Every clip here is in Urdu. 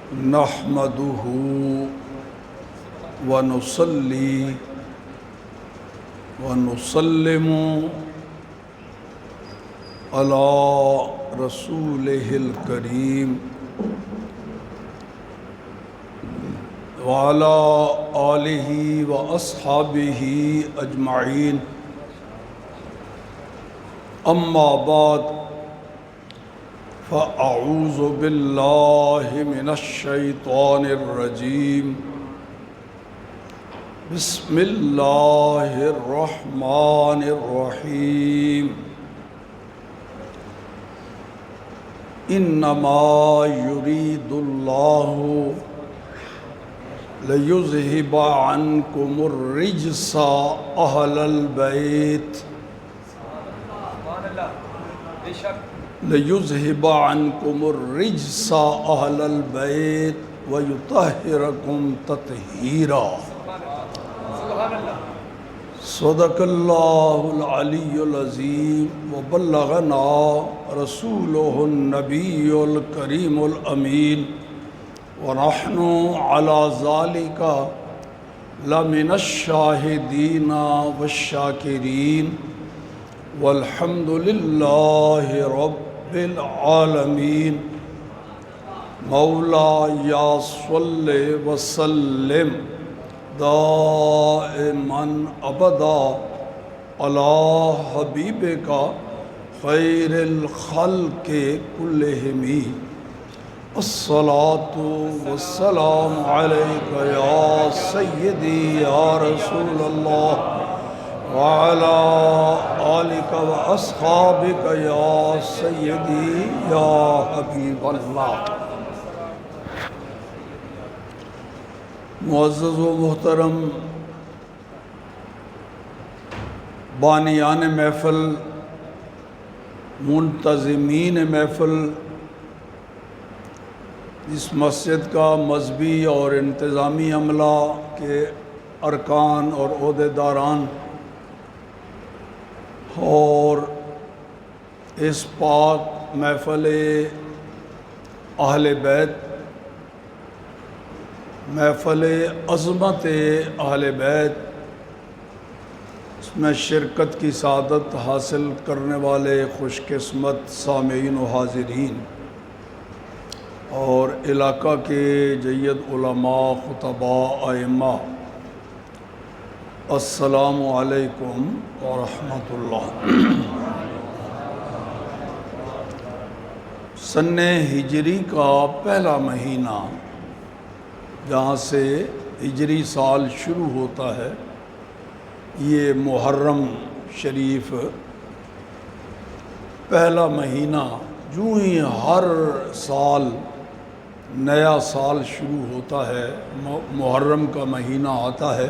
نحمده ونصلي ونسلم على رسوله الكريم وعلى آله وأصحابه أجمعين أما بعد فأعوذ بالله من الشيطان الرجيم بسم الله الرحمن الرحيم إنما يريد الله ليذهب عنكم الرجس أهل البيت ليذهب عنكم الرجس أهل البيت ويطهركم تطهيرا صدق الله العلي العظيم وبلغنا رسوله النبي الكريم الأمين ونحن على ذلك لمن الشاهدين والشاكرين والحمد لله رب العالمين مولاي صل وسلم دائما ابدا على حبيبك خير الخلق كلهم الصلاة والسلام عليك يا سيدي يا رسول الله وعلى آلك وأصحابك يا سيدي يا حبيب اللہ۔ معزز و محترم بانیان محفل، منتظمین محفل، اس مسجد کا مذہبی اور انتظامی عملہ کے ارکان اور عہدیداران اور اس پاک محفل اہل بیت، محفل عظمت اہل بیت، اس میں شرکت کی سعادت حاصل کرنے والے خوش قسمت سامعین و حاضرین اور علاقہ کے جید علماء، خطباء، ائمہ، السلام علیکم ورحمۃ اللہ۔ سن ہجری کا پہلا مہینہ جہاں سے ہجری سال شروع ہوتا ہے، یہ محرم شریف پہلا مہینہ، جو ہی ہر سال نیا سال شروع ہوتا ہے، محرم کا مہینہ آتا ہے،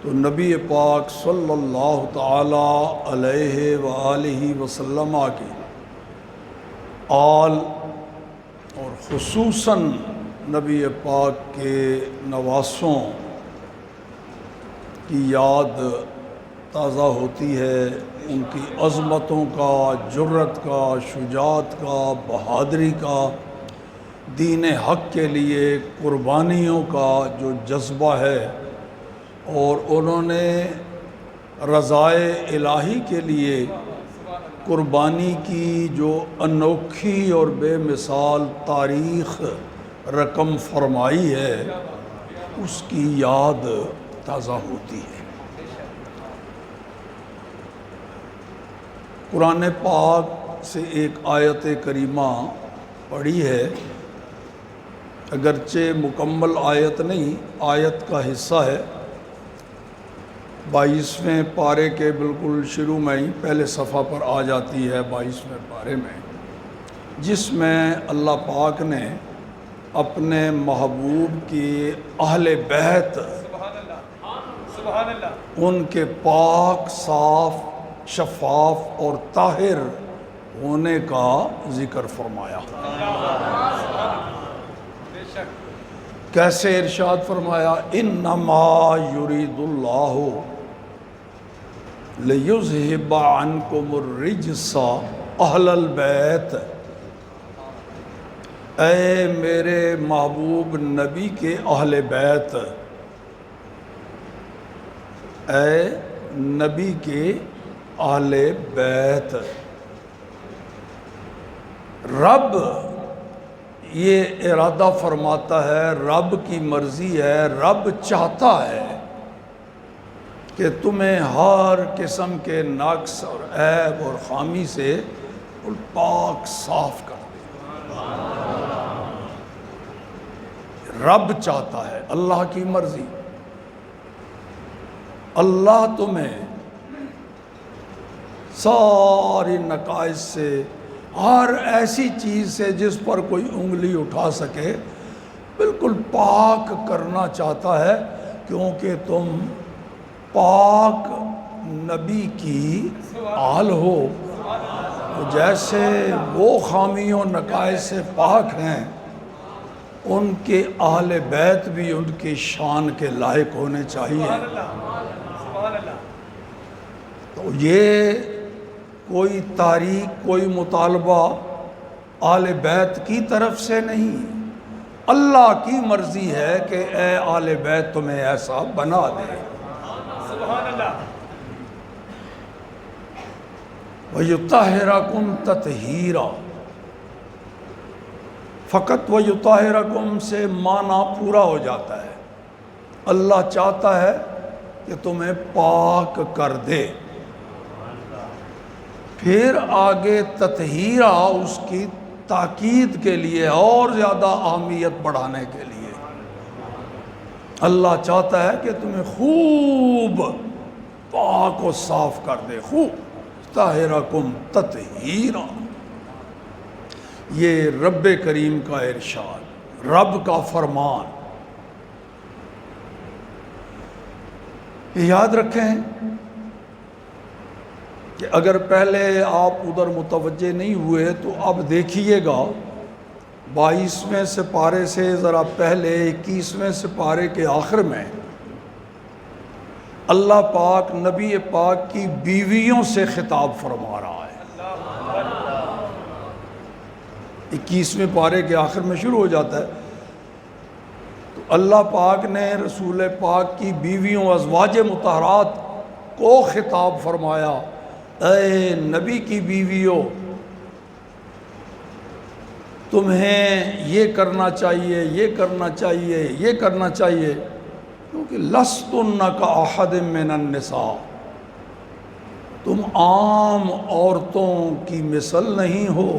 تو نبی پاک صلی اللہ تعالی علیہ وآلہ وسلم کے آل اور خصوصاً نبی پاک کے نواسوں کی یاد تازہ ہوتی ہے، ان کی عظمتوں کا، جرت کا، شجاعت کا، بہادری کا، دین حق کے لیے قربانیوں کا جو جذبہ ہے، اور انہوں نے رضائے الہی کے لیے قربانی کی جو انوکھی اور بے مثال تاریخ رقم فرمائی ہے، اس کی یاد تازہ ہوتی ہے۔ قرآن پاک سے ایک آیت کریمہ پڑھی ہے، اگرچہ مکمل آیت نہیں، آیت کا حصہ ہے، 22ویں پارے کے بالکل شروع میں ہی پہلے صفحہ پر آ جاتی ہے، 22ویں پارے میں، جس میں اللہ پاک نے اپنے محبوب کی اہل بیت، ان کے پاک، صاف، شفاف اور طاہر ہونے کا ذکر فرمایا۔ کیسے ارشاد فرمایا؟ انما یرید اللہ لیذہب عنکم الرجس اہل البیت، اے میرے محبوب نبی کے اہل بیت، اے نبی کے اہل بیت، رب یہ ارادہ فرماتا ہے، رب کی مرضی ہے، رب چاہتا ہے کہ تمہیں ہر قسم کے نقص اور عیب اور خامی سے پاک صاف کر دے۔ رب چاہتا ہے، اللہ کی مرضی۔ اللہ تمہیں ساری نقائص سے، ہر ایسی چیز سے جس پر کوئی انگلی اٹھا سکے، بالکل پاک کرنا چاہتا ہے، کیونکہ تم پاک نبی کی آل ہو۔ جیسے وہ خامیوں نقائص سے پاک ہیں، ان کے اہل بیت بھی ان کی شان کے لائق ہونے چاہیے۔ تو یہ کوئی تحریک، کوئی مطالبہ اہل بیت کی طرف سے نہیں، اللہ کی مرضی ہے کہ اے اہل بیت تمہیں ایسا بنا دے۔ وَيُطَهِّرَكُمْ تَطْهِيرًا، فقط وَيُطَهِّرَكُمْ سے معنی پورا ہو جاتا ہے، اللہ چاہتا ہے کہ تمہیں پاک کر دے۔ پھر آگے تطہیرہ اس کی تاکید کے لیے، اور زیادہ اہمیت بڑھانے کے لیے، اللہ چاہتا ہے کہ تمہیں خوب پاک و صاف کر دے، خوب طاہرکم تطہیرا۔ یہ رب کریم کا ارشاد، رب کا فرمان۔ یاد رکھیں کہ اگر پہلے آپ ادھر متوجہ نہیں ہوئے تو اب دیکھیے گا 22ویں سپارے سے ذرا پہلے 21ویں سپارے کے آخر میں اللہ پاک نبی پاک کی بیویوں سے خطاب فرما رہا ہے۔ 21ویں پارے کے آخر میں شروع ہو جاتا ہے، تو اللہ پاک نے رسول پاک کی بیویوں ازواج مطہرات کو خطاب فرمایا، اے نبی کی بیویوں، تمہیں یہ کرنا چاہیے، یہ کرنا چاہیے، یہ کرنا چاہیے، کیونکہ لستن کاحد من النساء، تم عام عورتوں کی مثل نہیں ہو،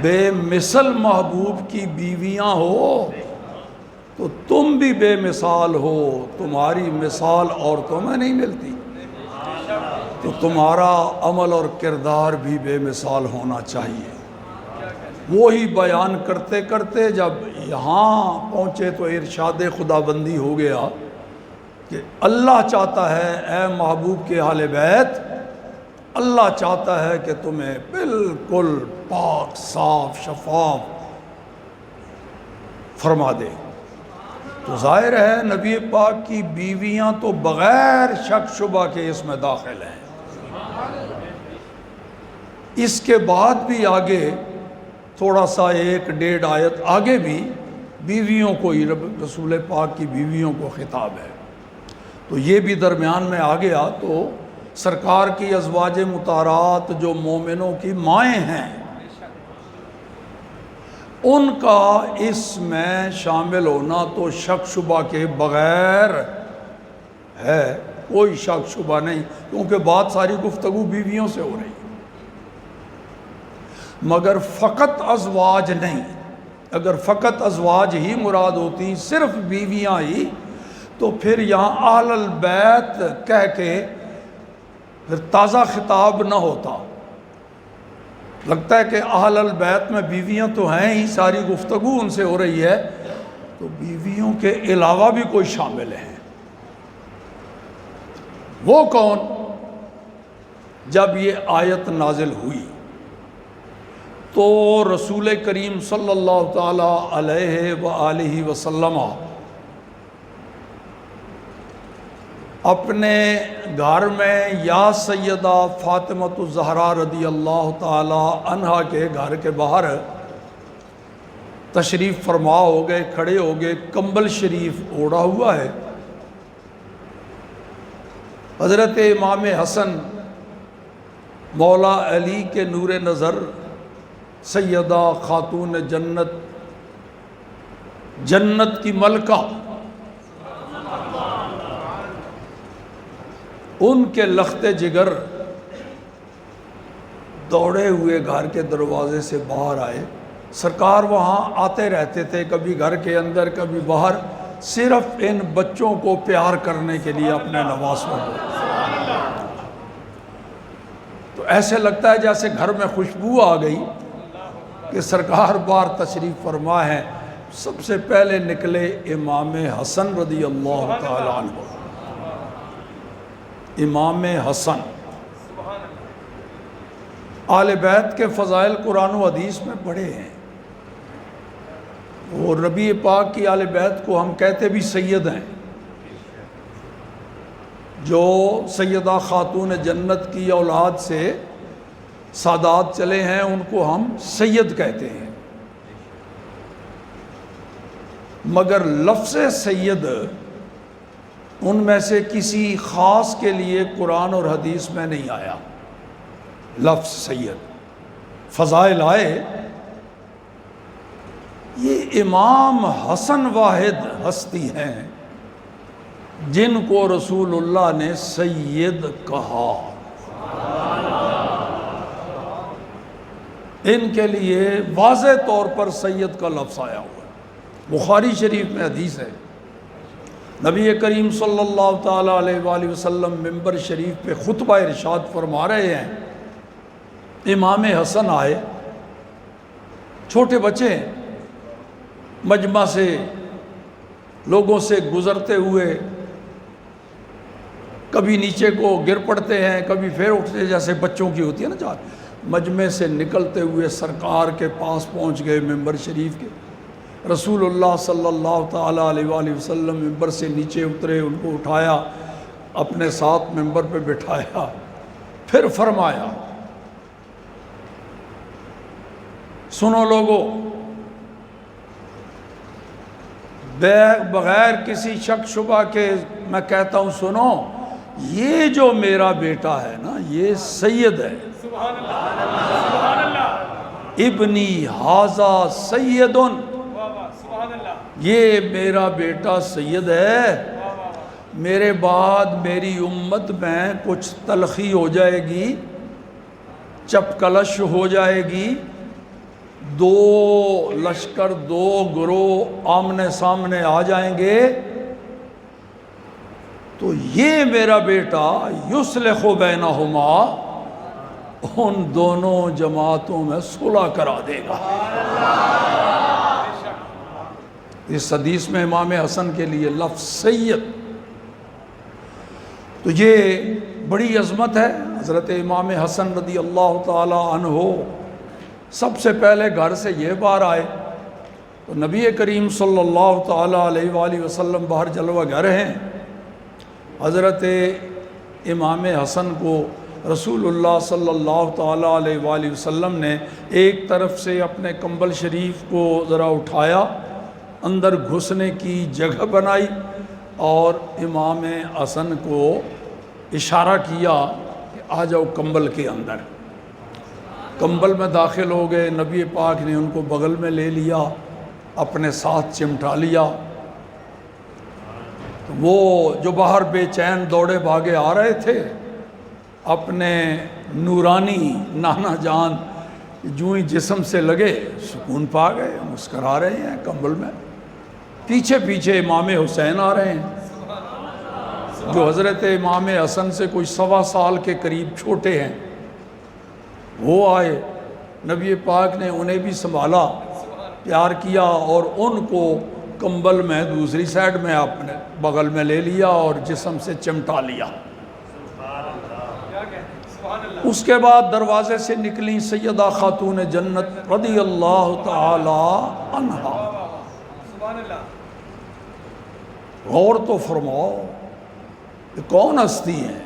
بے مثل محبوب کی بیویاں ہو تو تم بھی بے مثال ہو، تمہاری مثال عورتوں میں نہیں ملتی، تو تمہارا عمل اور کردار بھی بے مثال ہونا چاہیے۔ وہی بیان کرتے کرتے جب یہاں پہنچے تو ارشاد خداوندی ہو گیا کہ اللہ چاہتا ہے، اے محبوب کے اہل بیت، اللہ چاہتا ہے کہ تمہیں بالکل پاک صاف شفاف فرما دے۔ تو ظاہر ہے نبی پاک کی بیویاں تو بغیر شک شبہ کے اس میں داخل ہیں۔ اس کے بعد بھی آگے تھوڑا سا 1-1.5 آیت آگے بھی بیویوں کو ہی، رسول پاک کی بیویوں کو خطاب ہے، تو یہ بھی درمیان میں آ گیا۔ تو سرکار کی ازواج مطہرات جو مومنوں کی مائیں ہیں، ان کا اس میں شامل ہونا تو شک شبہ کے بغیر ہے، کوئی شک شبہ نہیں، کیونکہ بات ساری گفتگو بیویوں سے ہو رہی ہے۔ مگر فقط ازواج نہیں، اگر فقط ازواج ہی مراد ہوتی، صرف بیویاں ہی، تو پھر یہاں اہل البیت کہہ کے پھر تازہ خطاب نہ ہوتا۔ لگتا ہے کہ اہل البیت میں بیویاں تو ہیں ہی، ساری گفتگو ان سے ہو رہی ہے، تو بیویوں کے علاوہ بھی کوئی شامل ہیں۔ وہ کون؟ جب یہ آیت نازل ہوئی تو رسول کریم صلی اللہ تعالی علیہ وآلہ وسلم اپنے گھر میں یا سیدہ فاطمۃ الزہرا رضی اللہ تعالی عنہا کے گھر کے باہر تشریف فرما ہو گئے، کھڑے ہو گئے، کمبل شریف اوڑھا ہوا ہے۔ حضرت امام حسن مولا علی کے نور نظر، سیدہ خاتون جنت، جنت کی ملکہ، ان کے لخت جگر دوڑے ہوئے گھر کے دروازے سے باہر آئے۔ سرکار وہاں آتے رہتے تھے، کبھی گھر کے اندر کبھی باہر، صرف ان بچوں کو پیار کرنے کے لیے اپنے نواسوں کو۔ تو ایسے لگتا ہے جیسے گھر میں خوشبو آ گئی کہ سرکار باہر تشریف فرما ہے۔ سب سے پہلے نکلے امام حسن رضی اللہ تعالیٰ عنہ۔ امام حسن، آل بیت کے فضائل قرآن و حدیث میں پڑھے ہیں، اور نبی پاک کی آل بیت کو ہم کہتے بھی سید ہیں۔ جو سیدہ خاتون جنت کی اولاد سے سادات چلے ہیں ان کو ہم سید کہتے ہیں، مگر لفظ سید ان میں سے کسی خاص کے لیے قرآن اور حدیث میں نہیں آیا۔ لفظ سید فضائل آئے، یہ امام حسن واحد ہستی ہیں جن کو رسول اللہ نے سید کہا۔ ان کے لیے واضح طور پر سید کا لفظ آیا ہوا ہے۔ بخاری شریف میں حدیث ہے، نبی کریم صلی اللہ تعالیٰ علیہ وآلہ وسلم ممبر شریف پہ خطبہ ارشاد فرما رہے ہیں۔ امام حسن آئے، چھوٹے بچے ہیں، مجمع سے لوگوں سے گزرتے ہوئے کبھی نیچے کو گر پڑتے ہیں، کبھی پھر اٹھتے، جیسے بچوں کی ہوتی ہے نا چال۔ مجمع سے نکلتے ہوئے سرکار کے پاس پہنچ گئے ممبر شریف کے۔ رسول اللہ صلی اللہ تعالیٰ علیہ وآلہ وسلم ممبر سے نیچے اترے، ان کو اٹھایا، اپنے ساتھ ممبر پہ بٹھایا، پھر فرمایا، سنو لوگو، بغیر کسی شک شبہ کے میں کہتا ہوں، سنو، یہ جو میرا بیٹا ہے نا، یہ سید ہے۔ ابنی ھذا سید، یہ میرا بیٹا سید ہے۔ میرے بعد میری امت میں کچھ تلخی ہو جائے گی، چپکلش ہو جائے گی، دو لشکر، دو گروہ آمنے سامنے آ جائیں گے، تو یہ میرا بیٹا یصلح بینہما، ان دونوں جماعتوں میں صلح کرا دے گا۔ اس حدیث میں امام حسن کے لیے لفظ سید، تو یہ بڑی عظمت ہے۔ حضرت امام حسن رضی اللہ تعالی عنہ سب سے پہلے گھر سے یہ باہر آئے، تو نبی کریم صلی اللہ تعالی علیہ وآلہ وسلم باہر جلوہ گر ہیں۔ حضرت امام حسن کو رسول اللہ صلی اللہ تعالی علیہ وآلہ وسلم نے ایک طرف سے اپنے کمبل شریف کو ذرا اٹھایا، اندر گھسنے کی جگہ بنائی، اور امام حسن کو اشارہ کیا کہ آ جاؤ کمبل کے اندر۔ کمبل میں داخل ہو گئے، نبی پاک نے ان کو بغل میں لے لیا، اپنے ساتھ چمٹا لیا۔ وہ جو باہر بے چین دوڑے بھاگے آ رہے تھے، اپنے نورانی نانا جان جو ہی جسم سے لگے، سکون پا گئے، مسکرا رہے ہیں کمبل میں۔ پیچھے پیچھے امام حسین آ رہے ہیں، جو حضرت امام حسن سے کوئی 1.25 سال کے قریب چھوٹے ہیں۔ وہ آئے، نبی پاک نے انہیں بھی سنبھالا، پیار کیا، اور ان کو کمبل میں دوسری سائڈ میں اپنے بغل میں لے لیا اور جسم سے چمٹا لیا۔ اس کے بعد دروازے سے نکلی سیدہ خاتون جنت رضی اللہ تعالی عنہا۔ غور تو فرماؤ کہ کون ہستی ہیں؟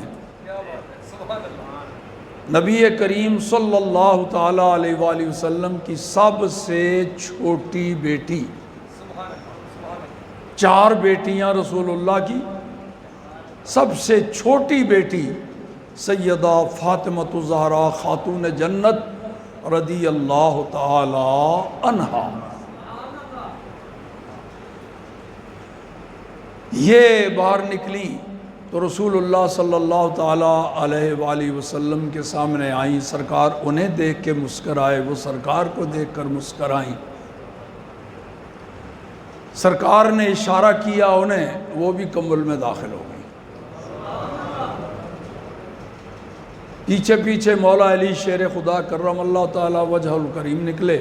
نبی کریم صلی اللہ تعالیٰ علیہ وآلہ وسلم کی سب سے چھوٹی بیٹی، 4 بیٹیاں رسول اللہ کی، سب سے چھوٹی بیٹی سیدہ فاطمۃ الزہرا خاتون جنت رضی اللہ تعالی عنہا، یہ باہر نکلی تو رسول اللہ صلی اللہ تعالیٰ علیہ وآلہ وسلم کے سامنے آئیں، سرکار انہیں دیکھ کے مسکرائے، وہ سرکار کو دیکھ کر مسکرائیں، سرکار نے اشارہ کیا انہیں، وہ بھی کمبل میں داخل ہو گئی۔ پیچھے پیچھے مولا علی شیر خدا کرم اللہ تعالیٰ وجہ الکریم نکلے،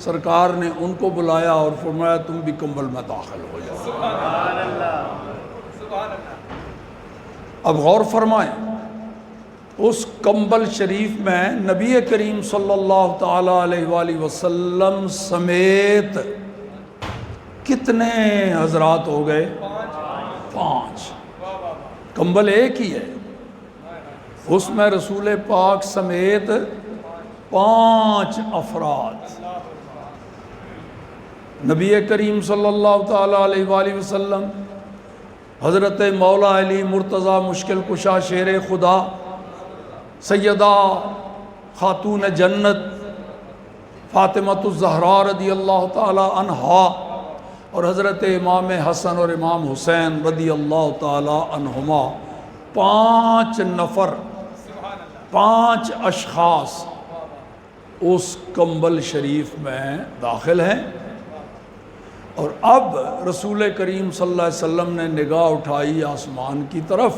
سرکار نے ان کو بلایا اور فرمایا تم بھی کمبل میں داخل ہو جاؤ۔ سبحان اللہ، سبحان اللہ۔ اب غور فرمائیں، اس کمبل شریف میں نبی کریم صلی اللہ تعالیٰ علیہ وآلہ وسلم سمیت کتنے حضرات ہو گئے؟ 5۔ کمبل ایک ہی ہے، اس میں رسول پاک سمیت 5 افراد، نبی کریم صلی اللہ تعالیٰ علیہ وآلہ وسلم، حضرت مولا علی مرتضیٰ مشکل کشا شیر خدا، سیدہ خاتون جنت فاطمۃ الزہرا رضی اللہ تعالیٰ عنہا، اور حضرت امام حسن اور امام حسین رضی اللہ تعالیٰ عنہما، 5 نفر، 5 اشخاص اس کمبل شریف میں داخل ہیں۔ اور اب رسول کریم صلی اللہ علیہ وسلم نے نگاہ اٹھائی آسمان کی طرف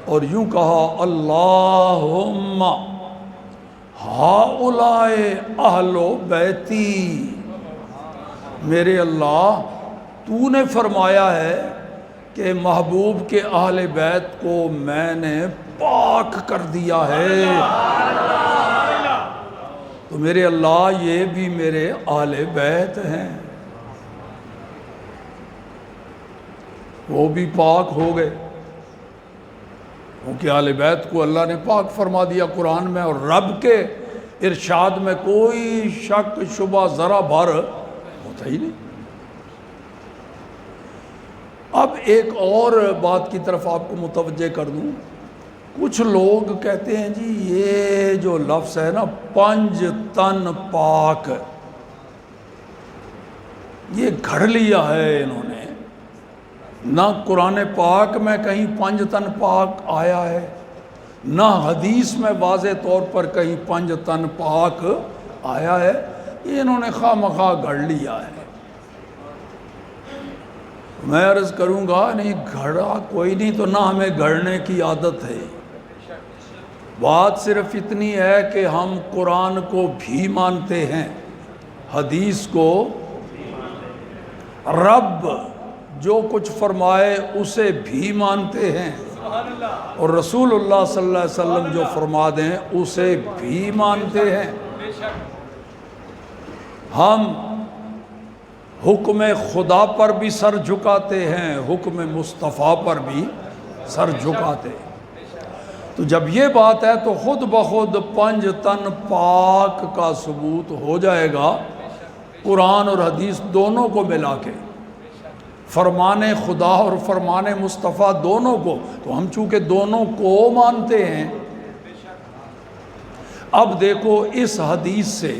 اور یوں کہا اللہم ہؤلاء اہل بیتی، میرے اللہ تو نے فرمایا ہے کہ محبوب کے اہل بیت کو میں نے پاک کر دیا ہے، تو میرے اللہ یہ بھی میرے اہل بیت ہیں، وہ بھی پاک ہو گئے، کیونکہ اہل بیت کو اللہ نے پاک فرما دیا قرآن میں، اور رب کے ارشاد میں کوئی شک شبہ ذرا بھر ہوتا ہی نہیں۔ اب ایک اور بات کی طرف آپ کو متوجہ کر دوں، کچھ لوگ کہتے ہیں جی یہ جو لفظ ہے نا 5 تن پاک، یہ گھڑ لیا ہے انہوں نے، نہ قرآن پاک میں کہیں 5 تن پاک آیا ہے، نہ حدیث میں واضح طور پر کہیں 5 تن پاک آیا ہے، یہ انہوں نے خواہ مخواہ گھڑ لیا ہے۔ میں عرض کروں گا نہیں گھڑا کوئی نہیں تو نہ ہمیں گھڑنے کی عادت ہے، بات صرف اتنی ہے کہ ہم قرآن کو بھی مانتے ہیں، حدیث کو، رب جو کچھ فرمائے اسے بھی مانتے ہیں، اور رسول اللہ صلی اللہ علیہ وسلم جو فرما دیں اسے بھی مانتے ہیں۔ ہم حکم خدا پر بھی سر جھکاتے ہیں، حکم مصطفیٰ پر بھی سر جھکاتے ہیں۔ تو جب یہ بات ہے تو خود بخود 5 تن پاک کا ثبوت ہو جائے گا، قرآن اور حدیث دونوں کو ملا کے، فرمان خدا اور فرمان مصطفیٰ دونوں کو، تو ہم چونکہ دونوں کو مانتے ہیں۔ اب دیکھو اس حدیث سے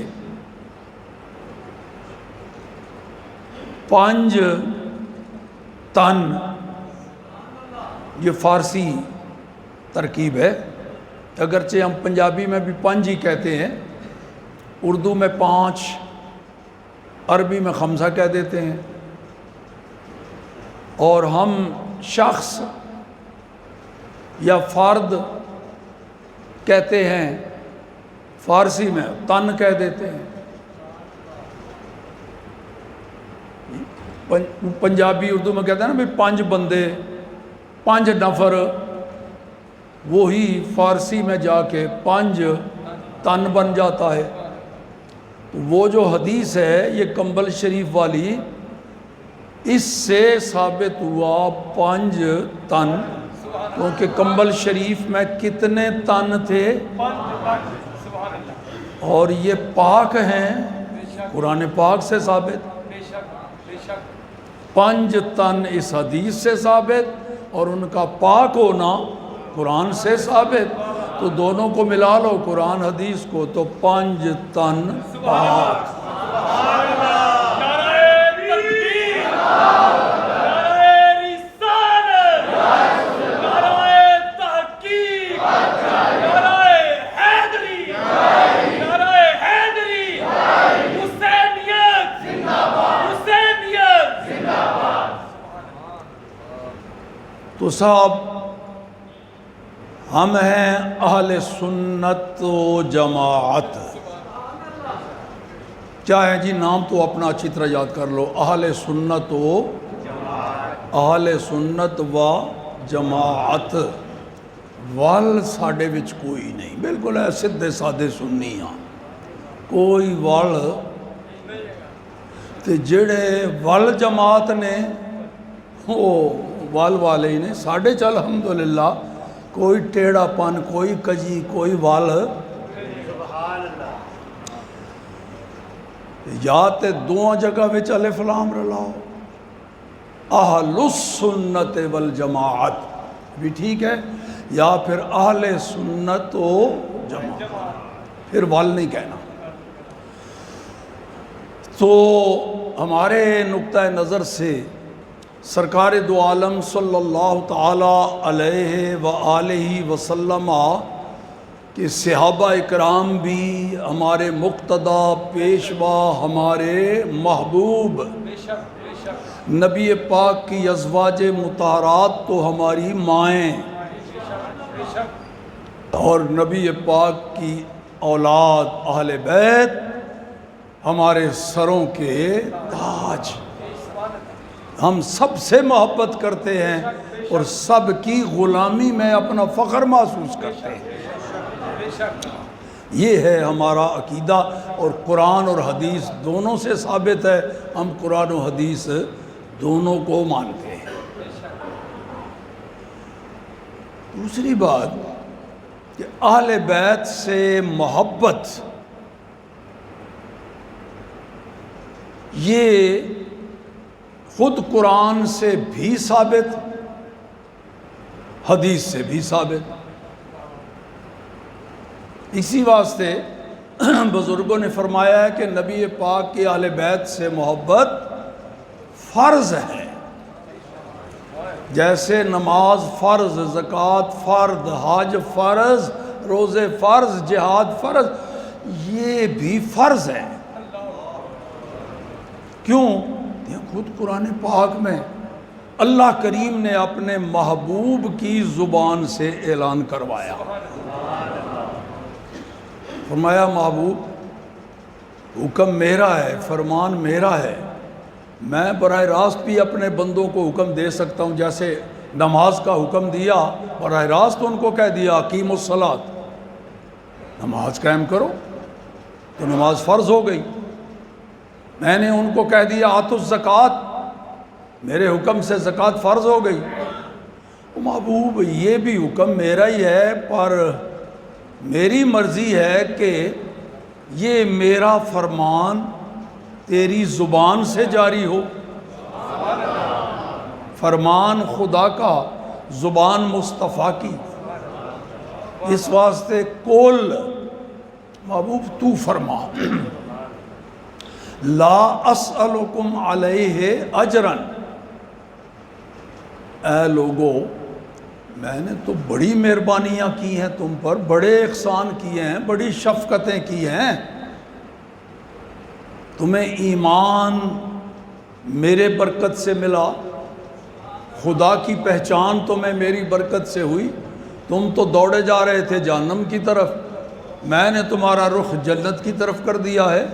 5 تن، یہ فارسی ترکیب ہے، اگرچہ ہم پنجابی میں بھی 5 ہی کہتے ہیں، اردو میں 5، عربی میں 5 کہہ دیتے ہیں، اور ہم شخص یا فرد کہتے ہیں، فارسی میں تن کہہ دیتے ہیں، پنجابی اردو میں کہتے ہیں نا بھی 5 بندے، 5 نفر، وہی فارسی میں جا کے 5 تن بن جاتا ہے۔ تو وہ جو حدیث ہے یہ کمبل شریف والی، اس سے ثابت ہوا 5 تن کیونکہ کمبل شریف میں کتنے تن تھے؟ سبحان اللہ اور یہ پاک ہیں، قرآن پاک سے ثابت، بے شک 5 تن اس حدیث سے ثابت، اور ان کا پاک ہونا قرآن سے ثابت، تو دونوں کو ملا لو قرآن حدیث کو تو 5 تن پاک۔ تو صاحب ہم ہیں اہل سنت و جماعت، کیا ہے جی نام تو اپنا اچھی طرح یاد کر لو، اہل سنت و جماعت، وال ساڈے وچ کوئی نہیں، بالکل ہے سدھے سادے سنی ہاں، کوئی وال تے جڑے وال جماعت نے وہ وال والے ہی نے، ساڈے چ الحمدللہ کوئی ٹیڑھا پن، کوئی کجی، کوئی وال، سبحان اللہ یا تے دو جگہ وچ الف لام رلاؤ، اہل السنت والجماعت بھی ٹھیک ہے، یا پھر اہل سنت و جماعت، پھر وال نہیں کہنا۔ تو ہمارے نقطہ نظر سے سرکار دو عالم صلی اللہ تعالی علیہ وآلہ وسلم کہ صحابہ اکرام بھی ہمارے مقتدی پیشوا، ہمارے محبوب، بے شک نبی پاک کی ازواج مطہرات تو ہماری مائیں، بے شک اور نبی پاک کی اولاد اہل بیت ہمارے سروں کے تاج، ہم سب سے محبت کرتے ہیں اور سب کی غلامی میں اپنا فخر محسوس کرتے ہیں، بے شک یہ ہے ہمارا عقیدہ، اور قرآن اور حدیث دونوں سے ثابت ہے، ہم قرآن و حدیث دونوں کو مانتے ہیں۔ دوسری بات کہ اہل بیت سے محبت یہ خود قرآن سے بھی ثابت، حدیث سے بھی ثابت، اسی واسطے بزرگوں نے فرمایا ہے کہ نبی پاک کی اہل بیت سے محبت فرض ہے، جیسے نماز فرض، زکوٰۃ فرض، حج فرض، روزے فرض، جہاد فرض، یہ بھی فرض ہے۔ کیوں؟ یہ خود قرآن پاک میں اللہ کریم نے اپنے محبوب کی زبان سے اعلان کروایا، فرمایا محبوب حکم میرا ہے، فرمان میرا ہے، میں براہ راست بھی اپنے بندوں کو حکم دے سکتا ہوں، جیسے نماز کا حکم دیا براہ راست ان کو کہہ دیا اقیموا الصلاۃ، نماز قائم کرو، تو نماز فرض ہو گئی۔ میں نے ان کو کہہ دیا آتوا الزکوٰۃ، میرے حکم سے زکوٰۃ فرض ہو گئی۔ محبوب یہ بھی حکم میرا ہی ہے، پر میری مرضی ہے کہ یہ میرا فرمان تیری زبان سے جاری ہو، فرمان خدا کا، زبان مصطفیٰ کی، اس واسطے کل محبوب تو فرما، لا اسألکم علیہ اجرا، اے لوگو میں نے تو بڑی مہربانیاں کی ہیں تم پر، بڑے احسان کیے ہیں، بڑی شفقتیں کی ہیں، تمہیں ایمان میرے برکت سے ملا، خدا کی پہچان تمہیں میری برکت سے ہوئی، تم تو دوڑے جا رہے تھے جہنم کی طرف، میں نے تمہارا رخ جنت کی طرف کر دیا ہے،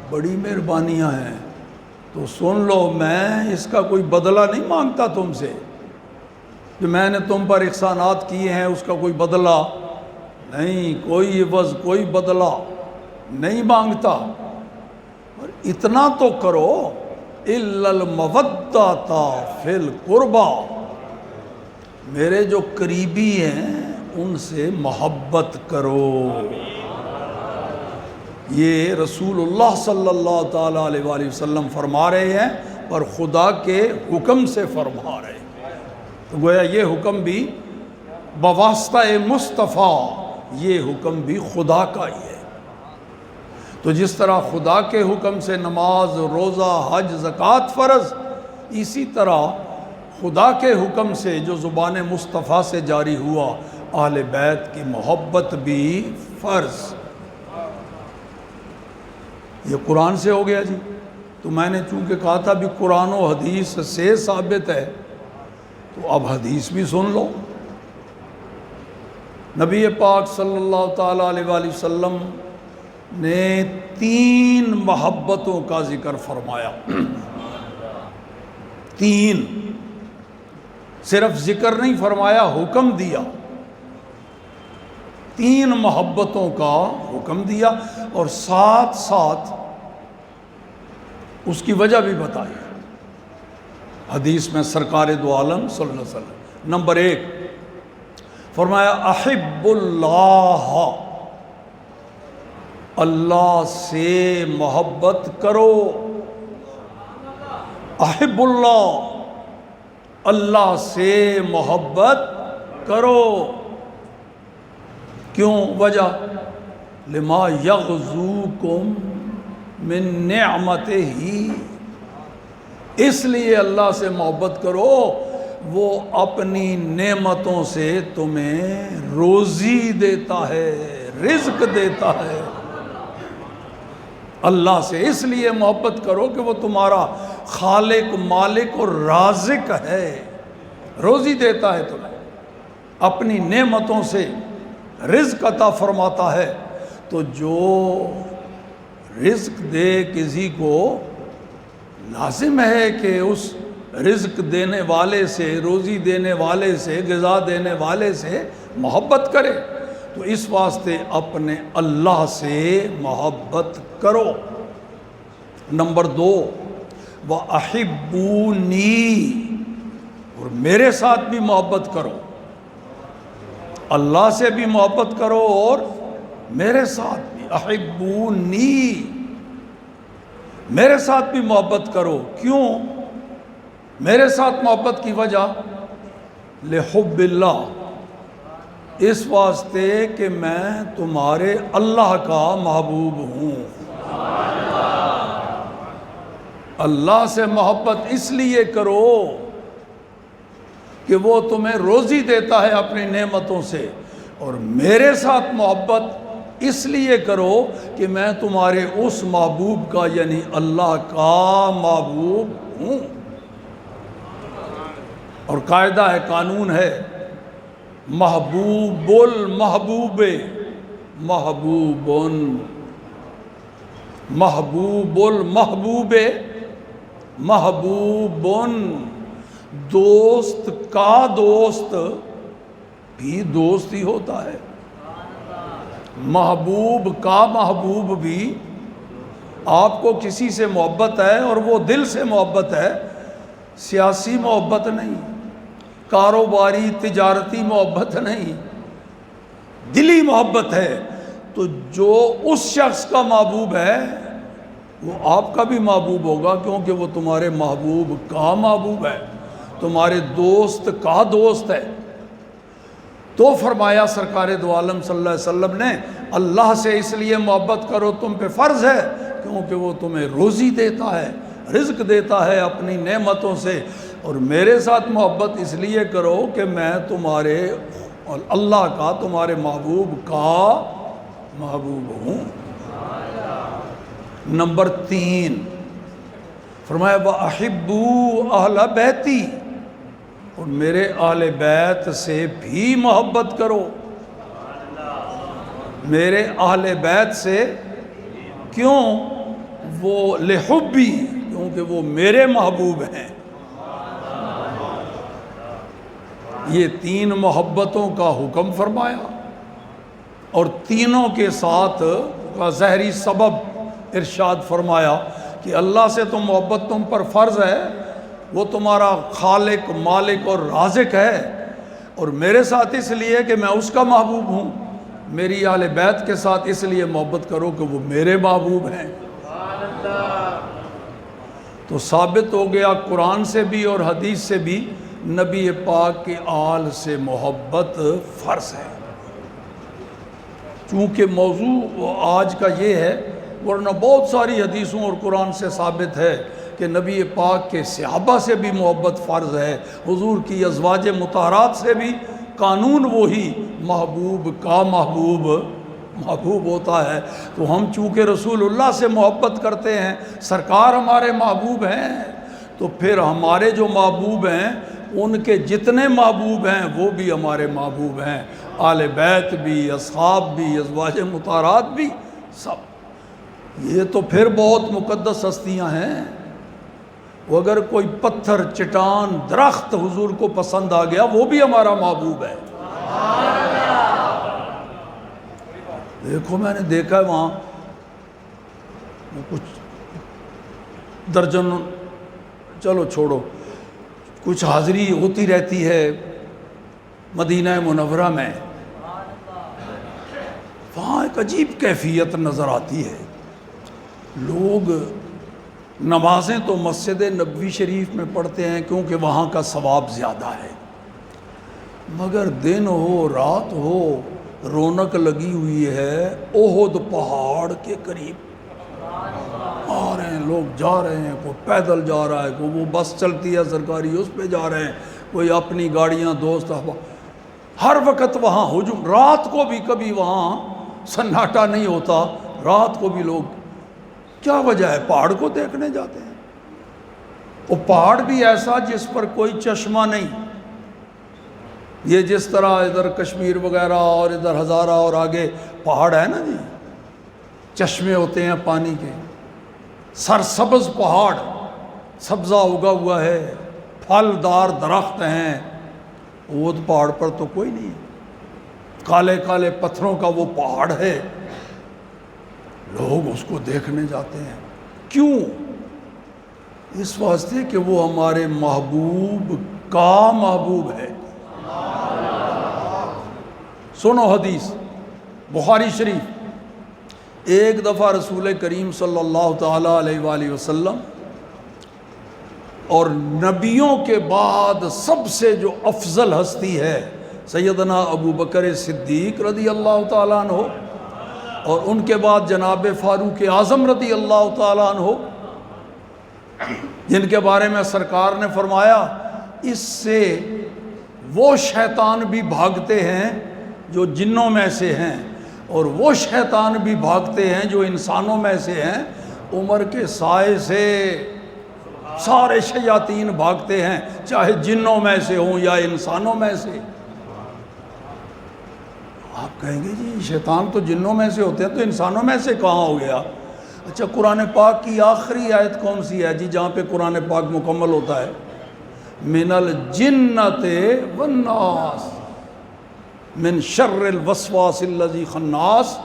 بڑی مہربانیاں ہیں، تو سن لو میں اس کا کوئی بدلہ نہیں مانگتا تم سے، کہ میں نے تم پر احسانات کیے ہیں اس کا کوئی بدلہ نہیں، کوئی عوض، کوئی بدلہ نہیں مانگتا، اور اتنا تو کرو الا المودۃ فی القربی، میرے جو قریبی ہیں ان سے محبت کرو۔ یہ رسول اللہ صلی اللہ تعالیٰ علیہ وآلہ وسلم فرما رہے ہیں، پر خدا کے حکم سے فرما رہے ہیں۔ تو گویا یہ حکم بھی بواسطہ مصطفیٰ، یہ حکم بھی خدا کا ہی ہے۔ تو جس طرح خدا کے حکم سے نماز، روزہ، حج، زکوٰۃ فرض، اسی طرح خدا کے حکم سے جو زبان مصطفیٰ سے جاری ہوا، اہل بیت کی محبت بھی فرض۔ یہ قرآن سے ہو گیا جی۔ تو میں نے چونکہ کہا تھا بھی قرآن و حدیث سے ثابت ہے، تو اب حدیث بھی سن لو۔ نبی پاک صلی اللہ تعالیٰ علیہ وآلہ وسلم نے 3 محبتوں کا ذکر فرمایا۔ 3، صرف ذکر نہیں فرمایا، حکم دیا۔ 3 محبتوں کا حکم دیا، اور ساتھ ساتھ اس کی وجہ بھی بتائی۔ حدیث میں سرکار دو عالم صلی اللہ علیہ وسلم نمبر 1 فرمایا، احب اللہ، اللہ سے محبت کرو۔ احب اللہ، اللہ سے محبت کرو۔ کیوں؟ وجہ لما یغزوکم من نعمتہ، اس لیے اللہ سے محبت کرو، وہ اپنی نعمتوں سے تمہیں روزی دیتا ہے، رزق دیتا ہے۔ اللہ سے اس لیے محبت کرو کہ وہ تمہارا خالق، مالک اور رازق ہے، روزی دیتا ہے تمہیں، اپنی نعمتوں سے رزق عطا فرماتا ہے۔ تو جو رزق دے کسی کو، لازم ہے کہ اس رزق دینے والے سے، روزی دینے والے سے، غذا دینے والے سے محبت کرے۔ تو اس واسطے اپنے اللہ سے محبت کرو۔ نمبر 2 وَأَحِبُّونِي، اور میرے ساتھ بھی محبت کرو۔ اللہ سے بھی محبت کرو اور میرے ساتھ بھی، احبونی، میرے ساتھ بھی محبت کرو۔ کیوں میرے ساتھ محبت کی وجہ؟ لحب اللہ، اس واسطے کہ میں تمہارے اللہ کا محبوب ہوں۔ اللہ سے محبت اس لیے کرو کہ وہ تمہیں روزی دیتا ہے اپنی نعمتوں سے، اور میرے ساتھ محبت اس لیے کرو کہ میں تمہارے اس محبوب کا، یعنی اللہ کا محبوب ہوں۔ اور قاعدہ ہے، قانون ہے، محبوب المحبوب محبوب، محبوب المحبوب محبوب، دوست کا دوست بھی دوست ہی ہوتا ہے، محبوب کا محبوب بھی۔ آپ کو کسی سے محبت ہے اور وہ دل سے محبت ہے، سیاسی محبت نہیں، کاروباری تجارتی محبت نہیں، دلی محبت ہے، تو جو اس شخص کا محبوب ہے وہ آپ کا بھی محبوب ہوگا، کیونکہ وہ تمہارے محبوب کا محبوب ہے، تمہارے دوست کا دوست ہے۔ تو فرمایا سرکار دو عالم صلی اللہ علیہ وسلم نے، اللہ سے اس لیے محبت کرو، تم پہ فرض ہے، کیونکہ وہ تمہیں روزی دیتا ہے، رزق دیتا ہے اپنی نعمتوں سے، اور میرے ساتھ محبت اس لیے کرو کہ میں تمہارے اللہ کا، تمہارے محبوب کا محبوب ہوں۔ نمبر 3 فرمایا وَأَحِبُّوا أَهْلَ بَيْتِي، اور میرے اہل بیت سے بھی محبت کرو۔ میرے اہل بیت سے کیوں؟ وہ لحبی، کیونکہ وہ میرے محبوب ہیں۔ یہ 3 محبتوں کا حکم فرمایا، اور تینوں کے ساتھ کا ظاہری سبب ارشاد فرمایا کہ اللہ سے تو محبت تم پر فرض ہے، وہ تمہارا خالق، مالک اور رازق ہے، اور میرے ساتھ اس لیے کہ میں اس کا محبوب ہوں، میری اہل بیت کے ساتھ اس لیے محبت کرو کہ وہ میرے محبوب ہیں۔ تو ثابت ہو گیا قرآن سے بھی اور حدیث سے بھی نبی پاک کے آل سے محبت فرض ہے۔ چونکہ موضوع آج کا یہ ہے، ورنہ بہت ساری حدیثوں اور قرآن سے ثابت ہے کہ نبی پاک کے صحابہ سے بھی محبت فرض ہے، حضور کی ازواج مطہرات سے بھی قانون وہی، محبوب کا محبوب ہوتا ہے۔ تو ہم چونکہ رسول اللہ سے محبت کرتے ہیں، سرکار ہمارے محبوب ہیں، تو پھر ہمارے جو محبوب ہیں ان کے جتنے محبوب ہیں وہ بھی ہمارے محبوب ہیں، آل بیت بھی، اصحاب بھی، ازواج مطہرات بھی، سب۔ یہ تو پھر بہت مقدس ہستیاں ہیں۔ وہ اگر کوئی پتھر، چٹان، درخت حضور کو پسند آ گیا وہ بھی ہمارا محبوب ہے۔ دیکھو میں نے دیکھا ہے وہاں کچھ درجن، چلو چھوڑو، کچھ حاضری ہوتی رہتی ہے مدینہ منورہ میں، وہاں ایک عجیب کیفیت نظر آتی ہے۔ لوگ نمازیں تو مسجد نبوی شریف میں پڑھتے ہیں کیونکہ وہاں کا ثواب زیادہ ہے، مگر دن ہو رات ہو رونق لگی ہوئی ہے احد پہاڑ کے قریب، آ رہے ہیں لوگ، جا رہے ہیں، کوئی پیدل جا رہا ہے، کوئی وہ بس چلتی ہے سرکاری اس پہ جا رہے ہیں، کوئی اپنی گاڑیاں، دوست احباب، ہر وقت وہاں ہجوم۔ رات کو بھی کبھی وہاں سناٹا نہیں ہوتا، رات کو بھی لوگ، کیا وجہ ہے؟ پہاڑ کو دیکھنے جاتے ہیں۔ وہ پہاڑ بھی ایسا جس پر کوئی چشمہ نہیں، یہ جس طرح ادھر کشمیر وغیرہ اور ادھر ہزارہ اور آگے پہاڑ ہے نا جی، چشمے ہوتے ہیں پانی کے، سرسبز پہاڑ، سبزہ اگا ہوا ہے، پھلدار درخت ہیں، وہ پہاڑ پر تو کوئی نہیں ہے، کالے کالے پتھروں کا وہ پہاڑ ہے، لوگ اس کو دیکھنے جاتے ہیں۔ کیوں؟ اس واسطے کہ وہ ہمارے محبوب کا محبوب ہے۔ سنو حدیث بخاری شریف، ایک دفعہ رسول کریم صلی اللہ تعالیٰ علیہ وآلہ وسلم اور نبیوں کے بعد سب سے جو افضل ہستی ہے سیدنا ابو بکر صدیق رضی اللہ تعالیٰ عنہ، اور ان کے بعد جناب فاروق اعظم رضی اللہ تعالیٰ عنہ، جن کے بارے میں سرکار نے فرمایا اس سے وہ شیطان بھی بھاگتے ہیں جو جنوں میں سے ہیں، اور وہ شیطان بھی بھاگتے ہیں جو انسانوں میں سے ہیں۔ عمر کے سائے سے سارے شیاطین بھاگتے ہیں، چاہے جنوں میں سے ہوں یا انسانوں میں سے۔ آپ کہیں گے جی شیطان تو جنوں میں سے ہوتے ہیں تو انسانوں میں سے کہاں ہو گیا؟ اچھا قرآن پاک کی آخری آیت کون سی ہے جی جہاں پہ قرآن پاک مکمل ہوتا ہے؟ من الجنۃ والناس من شر الوسواس الذی خناس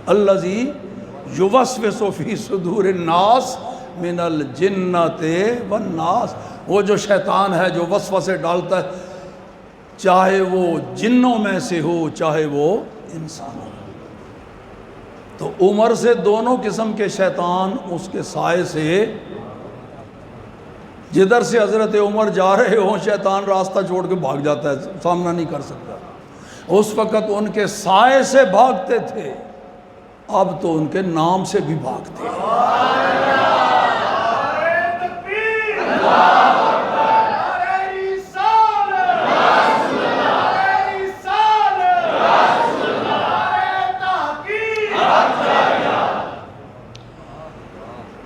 الذی یوسوس فی صدور الناس من الجنۃ والناس۔ وہ جو شیطان ہے جو وسوسے ڈالتا ہے، چاہے وہ جنوں میں سے ہو چاہے وہ انسانوں میں۔ تو عمر سے دونوں قسم کے شیطان اس کے سائے سے، جدھر سے حضرت عمر جا رہے ہوں شیطان راستہ چھوڑ کے بھاگ جاتا ہے، سامنا نہیں کر سکتا۔ اس وقت ان کے سائے سے بھاگتے تھے، اب تو ان کے نام سے بھی بھاگتے ہیں۔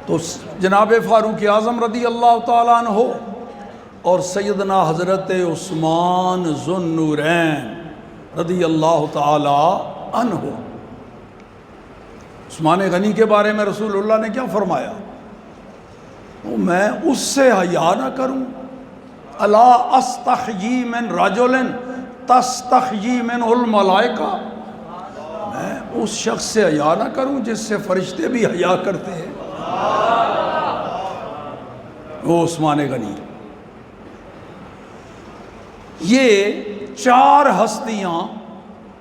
تو جناب فاروق اعظم رضی اللہ تعالیٰ عنہ اور سیدنا حضرت عثمان ذو النورین رضی اللہ تعالیٰ عنہ، عثمان غنی کے بارے میں رسول اللہ نے کیا فرمایا؟ میں اس سے حیا نہ کروں؟ الا استحیی من رجل تستحیی منہ الملائکہ، میں اس شخص سے حیا نہ کروں جس سے فرشتے بھی حیا کرتے ہیں۔ وہ عثمان غنی۔ یہ 4 ہستیاں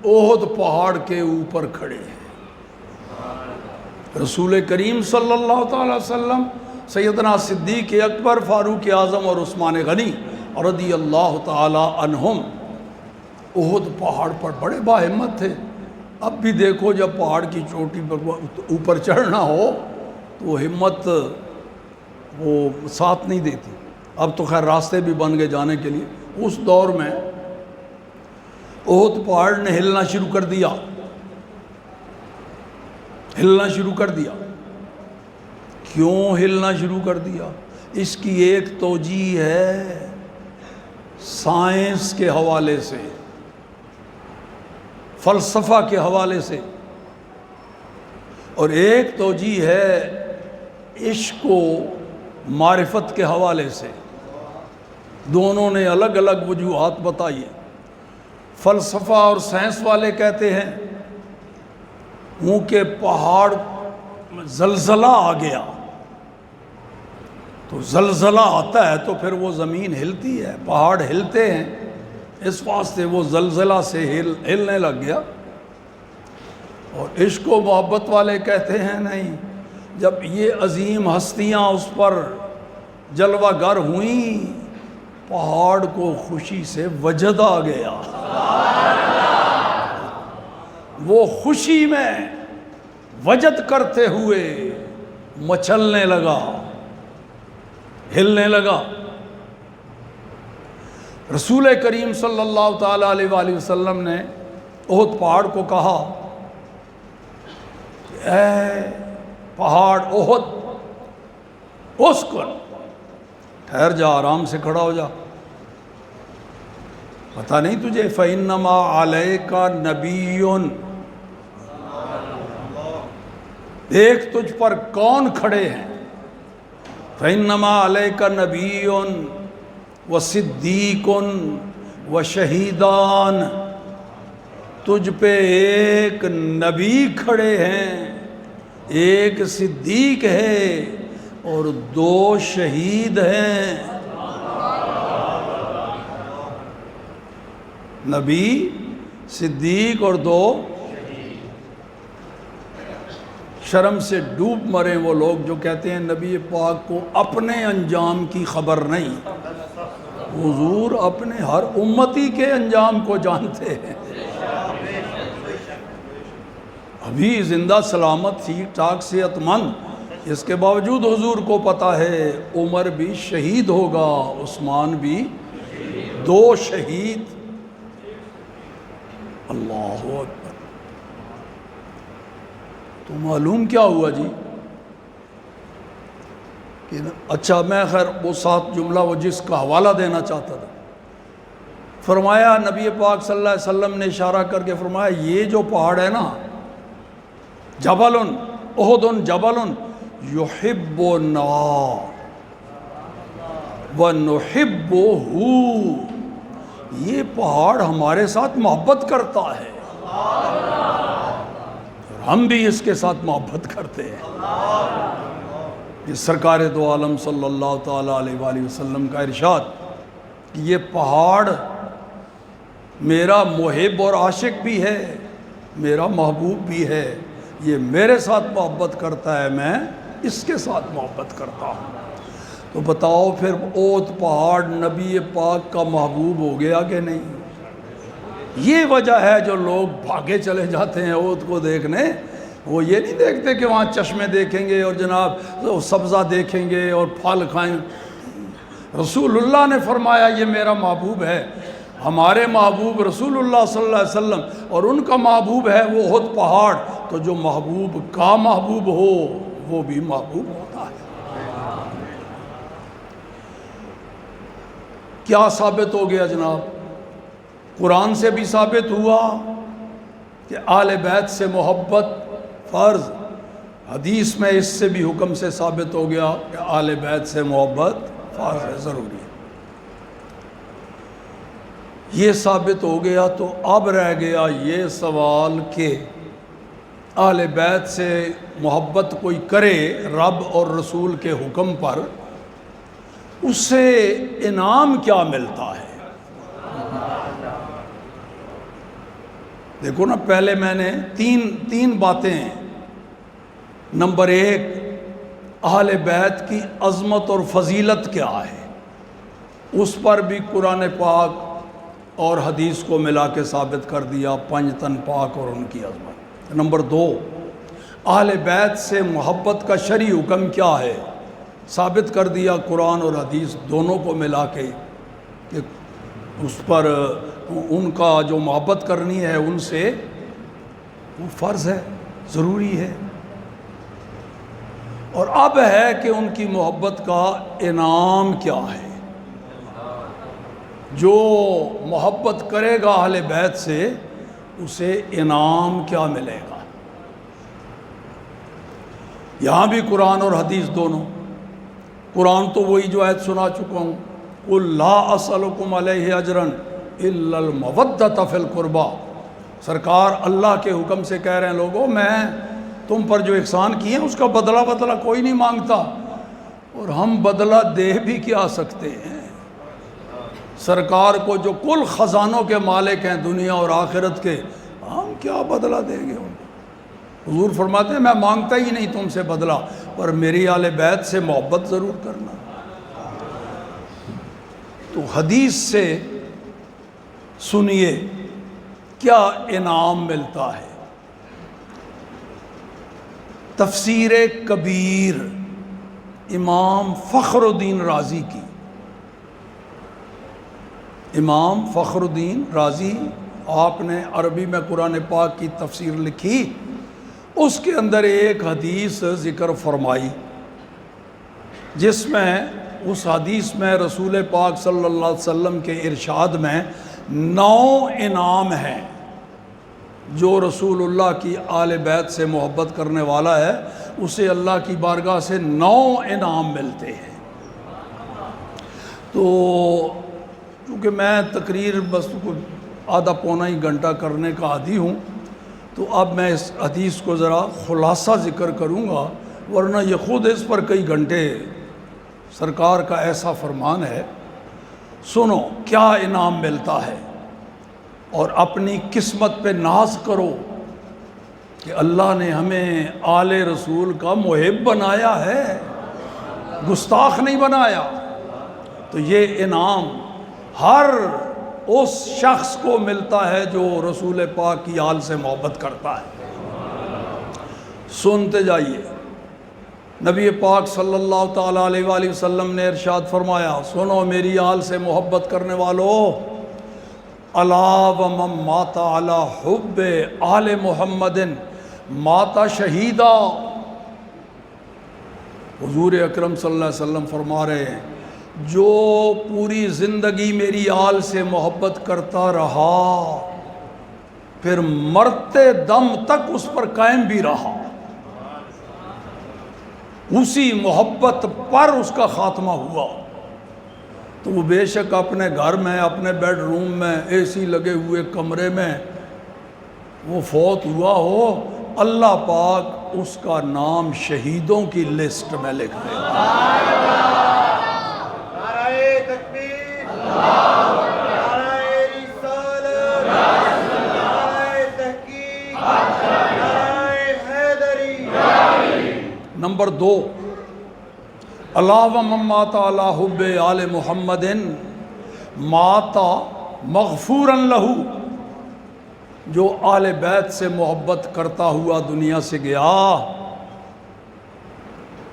احد پہاڑ کے اوپر کھڑے ہیں۔ رسول کریم صلی اللہ تعالی وسلم، سیدنا صدیق اکبر، فاروق اعظم اور عثمان غنی رضی اللہ تعالی عنہم احد پہاڑ پر بڑے باہمت تھے۔ اب بھی دیکھو جب پہاڑ کی چوٹی پر اوپر چڑھنا ہو تو ہمت وہ ساتھ نہیں دیتی۔ اب تو خیر راستے بھی بن گئے جانے کے لیے۔ اس دور میں احد پہاڑ نے ہلنا شروع کر دیا، ہلنا شروع کر دیا۔ کیوں ہلنا شروع کر دیا؟ اس کی ایک توجیہ ہے سائنس کے حوالے سے، فلسفہ کے حوالے سے، اور ایک توجیہ ہے عشق و معرفت کے حوالے سے۔ دونوں نے الگ الگ وجوہات بتائی ہیں۔ فلسفہ اور سائنس والے کہتے ہیں منہ کے پہاڑ میں زلزلہ آ گیا، تو زلزلہ آتا ہے تو پھر وہ زمین ہلتی ہے، پہاڑ ہلتے ہیں، اس واسطے وہ زلزلہ سے ہلنے لگ گیا۔ اور عشق و محبت والے کہتے ہیں نہیں، جب یہ عظیم ہستیاں اس پر جلوہ گر ہوئیں، پہاڑ کو خوشی سے وجد آ گیا، وہ خوشی میں وجد کرتے ہوئے مچلنے لگا، ہلنے لگا۔ رسول کریم صلی اللہ تعالیٰ علیہ وآلہ وسلم نے احد پہاڑ کو کہا کہ اے پہاڑ احد اسکن، ٹھہر جا، آرام سے کھڑا ہو جا، پتہ نہیں تجھے فَإِنَّمَا عَلَيْكَ نَبِيٌّ، دیکھ تجھ پر کون کھڑے ہیں، فَإِنَّمَا عَلَيْكَ نَبِيٌّ وَصِدِّيقٌ وَشَهِيدَانِ، تجھ پہ ایک نبی کھڑے ہیں، ایک صدیق ہے اور 2 شہید ہیں۔ نبی، صدیق اور 2 شرم سے ڈوب مرے وہ لوگ جو کہتے ہیں نبی پاک کو اپنے انجام کی خبر نہیں، حضور اپنے ہر امتی کے انجام کو جانتے ہیں۔ ابھی زندہ سلامت ٹھیک ٹھاک صحت مند، اس کے باوجود حضور کو پتہ ہے عمر بھی شہید ہوگا، عثمان بھی، 2 شہید۔ اللہ اکبر۔ تو معلوم کیا ہوا جی کہ اچھا میں خیر وہ 7 جملہ وہ جس کا حوالہ دینا چاہتا تھا، فرمایا نبی پاک صلی اللہ علیہ وسلم نے اشارہ کر کے فرمایا یہ جو پہاڑ ہے نا، جبل احد جبل یحبنا ونحبہ، یہ پہاڑ ہمارے ساتھ محبت کرتا ہے اور ہم بھی اس کے ساتھ محبت کرتے ہیں۔ یہ سرکار دو عالم صلی اللہ تعالیٰ علیہ وآلہ وسلم کا ارشاد کہ یہ پہاڑ میرا محب اور عاشق بھی ہے، میرا محبوب بھی ہے، یہ میرے ساتھ محبت کرتا ہے، میں اس کے ساتھ محبت کرتا ہوں۔ تو بتاؤ پھر احد پہاڑ نبی پاک کا محبوب ہو گیا کہ نہیں؟ یہ وجہ ہے جو لوگ بھاگے چلے جاتے ہیں احد کو دیکھنے، وہ یہ نہیں دیکھتے کہ وہاں چشمے دیکھیں گے اور جناب سبزہ دیکھیں گے اور پھل کھائیں۔ رسول اللہ نے فرمایا یہ میرا محبوب ہے، ہمارے محبوب رسول اللہ صلی اللہ علیہ وسلم، اور ان کا محبوب ہے وہ احد پہاڑ، تو جو محبوب کا محبوب ہو وہ بھی محبوب ہوتا ہے۔ کیا ثابت ہو گیا جناب؟ قرآن سے بھی ثابت ہوا کہ آل بیت سے محبت فرض، حدیث میں اس سے بھی حکم سے ثابت ہو گیا کہ آل بیت سے محبت فرض ہے، ضروری ہے۔ یہ ثابت ہو گیا تو اب رہ گیا یہ سوال کہ آل بیت سے محبت کوئی کرے رب اور رسول کے حکم پر، اس سے انعام کیا ملتا ہے؟ دیکھو نا، پہلے میں نے تین باتیں ہیں۔ نمبر ایک، اہل بیت کی عظمت اور فضیلت کیا ہے، اس پر بھی قرآن پاک اور حدیث کو ملا کے ثابت کر دیا، پنج تن پاک اور ان کی عظمت۔ نمبر دو، اہل بیت سے محبت کا شرعی حکم کیا ہے، ثابت کر دیا قرآن اور حدیث دونوں کو ملا کے کہ اس پر ان کا جو محبت کرنی ہے ان سے وہ فرض ہے، ضروری ہے۔ اور اب ہے کہ ان کی محبت کا انعام کیا ہے۔ جو محبت کرے گا اہل بیت سے اسے انعام کیا ملے گا۔ یہاں بھی قرآن اور حدیث دونوں۔ قرآن تو وہی جو آیت سنا چکا ہوں، قُلْ لَا أَسْأَلُكُمْ عَلَيْهِ أَجْرًا إِلَّا الْمَوَدَّةَ فِي الْقُرْبَى۔ سرکار اللہ کے حکم سے کہہ رہے ہیں، لوگوں میں تم پر جو احسان کیے ہیں اس کا بدلہ کوئی نہیں مانگتا، اور ہم بدلہ دے بھی کیا سکتے ہیں۔ سرکار کو جو کل خزانوں کے مالک ہیں دنیا اور آخرت کے، ہم کیا بدلہ دیں گے ان کو۔ حضور فرماتے ہیں میں مانگتا ہی نہیں تم سے بدلہ، پر میری اہل بیت سے محبت ضرور کرنا۔ تو حدیث سے سنیے کیا انعام ملتا ہے۔ تفسیر کبیر امام فخر الدین رازی کی، امام فخر الدین رازی آپ نے عربی میں قرآن پاک کی تفسیر لکھی، اس کے اندر ایک حدیث ذکر فرمائی جس میں اس حدیث میں رسول پاک صلی اللہ علیہ وسلم کے ارشاد میں 9 انعام ہیں۔ جو رسول اللہ کی آل بیت سے محبت کرنے والا ہے اسے اللہ کی بارگاہ سے 9 انعام ملتے ہیں۔ تو کیونکہ میں تقریر بس آدھا پونا ہی گھنٹہ کرنے کا عادی ہوں، تو اب میں اس حدیث کو ذرا خلاصہ ذکر کروں گا، ورنہ یہ خود اس پر کئی گھنٹے، سرکار کا ایسا فرمان ہے۔ سنو کیا انعام ملتا ہے، اور اپنی قسمت پہ ناز کرو کہ اللہ نے ہمیں آل رسول کا محب بنایا ہے، گستاخ نہیں بنایا۔ تو یہ انعام ہر اس شخص کو ملتا ہے جو رسول پاک کی آل سے محبت کرتا ہے۔ سنتے جائیے، نبی پاک صلی اللہ تعالیٰ علیہ وآلہ وسلم نے ارشاد فرمایا، سنو میری آل سے محبت کرنے والو، الا ومن مات علی حب آل محمد مات شہیدا۔ حضور اکرم صلی اللہ علیہ وسلم فرما رہے ہیں، جو پوری زندگی میری آل سے محبت کرتا رہا پھر مرتے دم تک اس پر قائم بھی رہا، اسی محبت پر اس کا خاتمہ ہوا، تو وہ بے شک اپنے گھر میں، اپنے بیڈ روم میں، اے سی لگے ہوئے کمرے میں وہ فوت ہوا ہو، اللہ پاک اس کا نام شہیدوں کی لسٹ میں لکھ دے گا۔ نعرہ تکبیر، نعرہ رسالت، نعرہ تحقیق، نعرہ حیدری۔ نمبر 2، الا ومن مات علی حب آل محمد مات مغفورا لہ۔ جو آل بیت سے محبت کرتا ہوا دنیا سے گیا،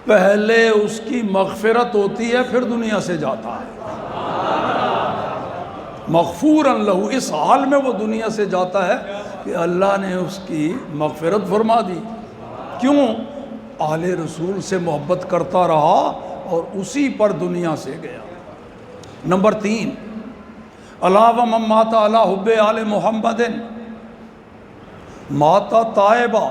پہلے اس کی مغفرت ہوتی ہے پھر دنیا سے جاتا ہے۔ مغفورا لہ، اس حال میں وہ دنیا سے جاتا ہے کہ اللہ نے اس کی مغفرت فرما دی۔ کیوں؟ آل رسول سے محبت کرتا رہا اور اسی پر دنیا سے گیا۔ نمبر 3، الا ومن مات علی حب آل محمد مات تائبہ۔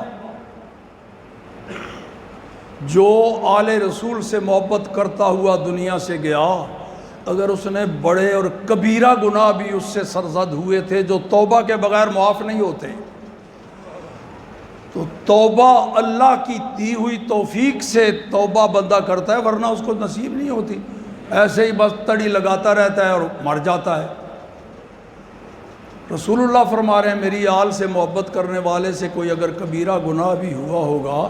جو آل رسول سے محبت کرتا ہوا دنیا سے گیا، اگر اس نے بڑے اور کبیرہ گناہ بھی اس سے سرزد ہوئے تھے جو توبہ کے بغیر معاف نہیں ہوتے، تو توبہ اللہ کی دی ہوئی توفیق سے توبہ بندہ کرتا ہے، ورنہ اس کو نصیب نہیں ہوتی، ایسے ہی بس تڑی لگاتا رہتا ہے اور مر جاتا ہے۔ رسول اللہ فرما رہے ہیں میری آل سے محبت کرنے والے سے کوئی اگر کبیرہ گناہ بھی ہوا ہوگا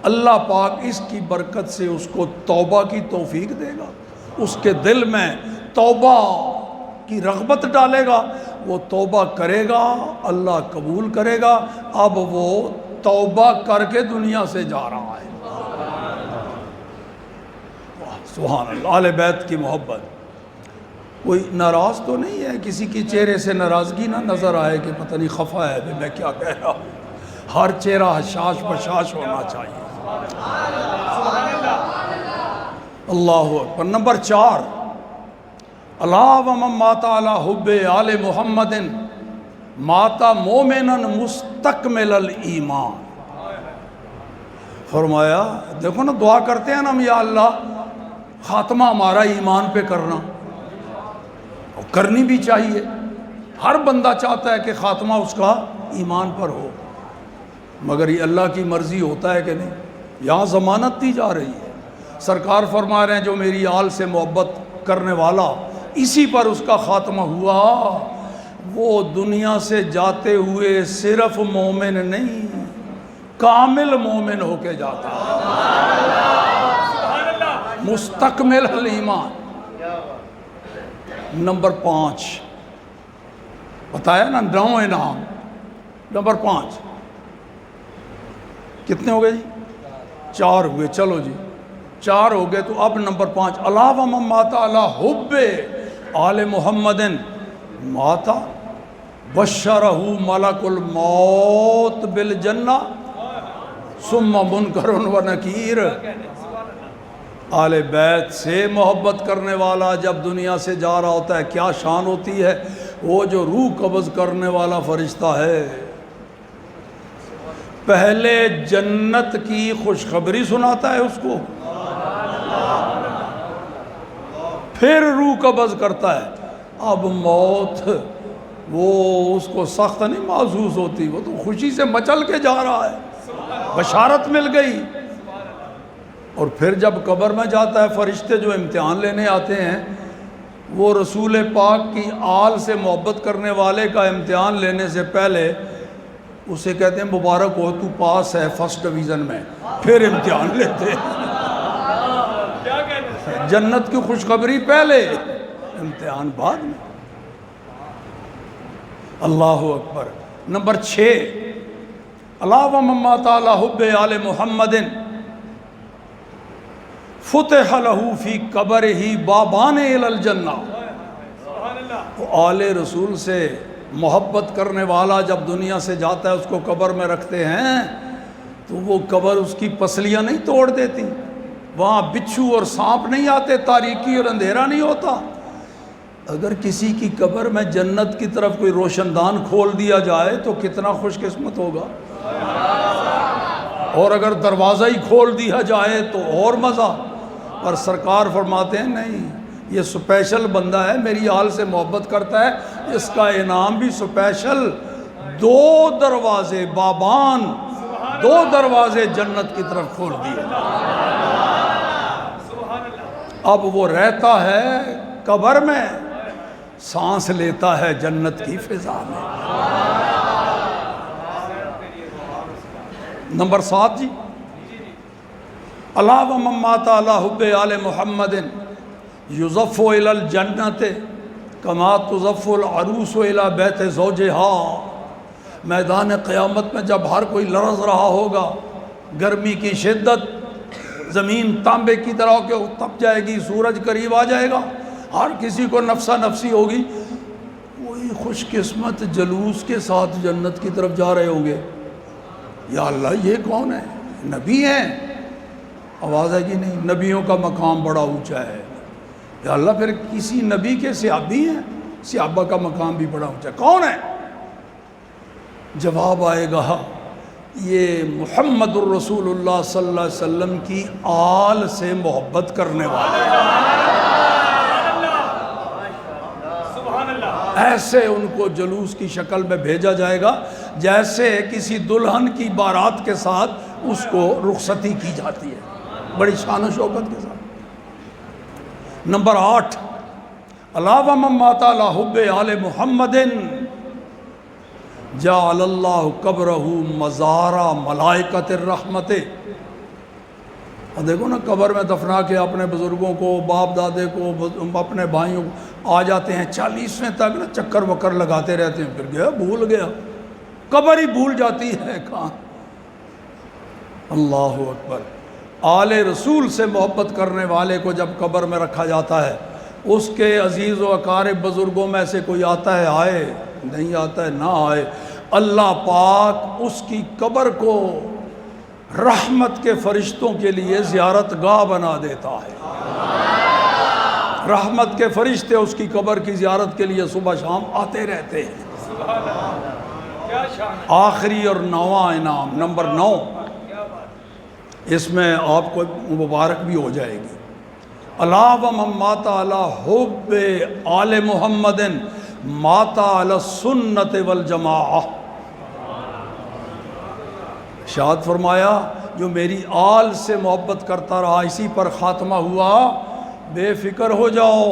اللہ پاک اس کی برکت سے اس کو توبہ کی توفیق دے گا، اس کے دل میں توبہ کی رغبت ڈالے گا، وہ توبہ کرے گا، اللہ قبول کرے گا۔ اب وہ توبہ کر کے دنیا سے جا رہا ہے۔ سبحان اللہ، اہل بیت کی محبت۔ کوئی ناراض تو نہیں ہے، کسی کی چہرے سے ناراضگی نہ نظر آئے کہ پتہ نہیں خفا ہے میں کیا کہہ رہا ہوں۔ ہر چہرہ حشاش بشاش ہونا چاہیے۔ اللہ اکبر۔ نمبر 4، اللہ ومن مات علی حب آل محمد ماتا مومنا مستکمل الایمان۔ فرمایا دیکھو نا، دعا کرتے ہیں نا ہم، یا اللہ خاتمہ ہمارا ایمان پہ کرنا، اور کرنی بھی چاہیے۔ ہر بندہ چاہتا ہے کہ خاتمہ اس کا ایمان پر ہو، مگر یہ اللہ کی مرضی ہوتا ہے کہ نہیں؟ یہاں ضمانت دی جا رہی ہے۔ سرکار فرما رہے ہیں جو میری آل سے محبت کرنے والا اسی پر اس کا خاتمہ ہوا، وہ دنیا سے جاتے ہوئے صرف مومن نہیں، کامل مومن ہو کے جاتا ہے، مستکمل الایمان۔ نمبر 5 بتایا نا، 9 انعام۔ نمبر 5 کتنے ہو گئے جی؟ 4 ہوئے، چلو جی 4 ہو گئے۔ تو اب نمبر 5، اللہ ومن مات علی حب آل محمد ماتا بشرہ ملک الموت بالجنہ ثم منکر و نکیر۔ آل بیت سے محبت کرنے والا جب دنیا سے جا رہا ہوتا ہے کیا شان ہوتی ہے؟ وہ جو روح قبض کرنے والا فرشتہ ہے، پہلے جنت کی خوشخبری سناتا ہے اس کو، پھر روح قبض کرتا ہے۔ اب موت وہ اس کو سخت نہیں محسوس ہوتی، وہ تو خوشی سے مچل کے جا رہا ہے، بشارت مل گئی۔ اور پھر جب قبر میں جاتا ہے، فرشتے جو امتحان لینے آتے ہیں وہ رسول پاک کی آل سے محبت کرنے والے کا امتحان لینے سے پہلے اسے کہتے ہیں مبارک ہو تو پاس ہے فرسٹ ڈویژن میں، پھر امتحان لیتے ہیں۔ جنت کی خوشخبری پہلے، امتحان بعد میں۔ اللہ اکبر۔ نمبر 6، اللہ ومن مات علی حب آل محمد فتح لہ فی قبرہ بابان الی الجنہ۔ آل رسول سے محبت کرنے والا جب دنیا سے جاتا ہے اس کو قبر میں رکھتے ہیں تو وہ قبر اس کی پسلیاں نہیں توڑ دیتی، وہاں بچھو اور سانپ نہیں آتے، تاریکی اور اندھیرا نہیں ہوتا۔ اگر کسی کی قبر میں جنت کی طرف کوئی روشن دان کھول دیا جائے تو کتنا خوش قسمت ہوگا، اور اگر دروازہ ہی کھول دیا جائے تو اور مزہ۔ پر سرکار فرماتے ہیں نہیں، یہ سپیشل بندہ ہے، میری آل سے محبت کرتا ہے، اس کا انعام بھی سپیشل۔ 2 دروازے بابان، 2 دروازے جنت کی طرف کھول دیے۔ اب وہ رہتا ہے قبر میں، سانس لیتا ہے جنت کی فضا میں۔ نمبر 7 جی، اللہ ومن مات علی حب آل محمد یزف الی الجنت کما تزف العروس الی بیت زوجہا۔ میدان قیامت میں جب ہر کوئی لرز رہا ہوگا، گرمی کی شدت، زمین تانبے کی طرح کے تپ جائے گی، سورج قریب آ جائے گا، ہر کسی کو نفسا نفسی ہوگی، وہی خوش قسمت جلوس کے ساتھ جنت کی طرف جا رہے ہوں گے۔ یا اللہ یہ کون ہے؟ نبی ہیں؟ آواز ہے کہ نہیں، نبیوں کا مقام بڑا اونچا ہے۔ یا اللہ پھر کسی نبی کے صحابی ہیں؟ صحابہ کا مقام بھی بڑا اونچا ہے، کون ہے؟ جواب آئے گا یہ محمد الرسول اللہ صلی اللہ علیہ وسلم کی آل سے محبت کرنے والے، ایسے ان کو جلوس کی شکل میں بھیجا جائے گا جیسے کسی دلہن کی بارات کے ساتھ اس کو رخصتی کی جاتی ہے، بڑی شان و شوکت کے ساتھ۔ نمبر 8، اللہ ومن مات علی حب آل محمد جعل اللہ قبرہ مزارا ملائکۃ الرحمت. دیکھو نا قبر میں دفنا کے اپنے بزرگوں کو، باپ دادے کو، اپنے بھائیوں کو آ جاتے ہیں 40ویں تک نا چکر وکر لگاتے رہتے ہیں، پھر گیا بھول گیا، قبر ہی بھول جاتی ہے کہاں. اللہ اکبر. آل رسول سے محبت کرنے والے کو جب قبر میں رکھا جاتا ہے، اس کے عزیز و اقارب بزرگوں میں سے کوئی آتا ہے آئے، نہیں آتا ہے نہ آئے، اللہ پاک اس کی قبر کو رحمت کے فرشتوں کے لیے زیارت گاہ بنا دیتا ہے. رحمت کے فرشتے اس کی قبر کی زیارت کے لیے صبح شام آتے رہتے ہیں. آخری اور 9واں انعام نمبر 9، اس میں آپ کو مبارک بھی ہو جائے گی. الا ومن مات علی حب آل محمد مات علی السنت والجماعہ. ارشاد فرمایا جو میری آل سے محبت کرتا رہا، اسی پر خاتمہ ہوا، بے فکر ہو جاؤ،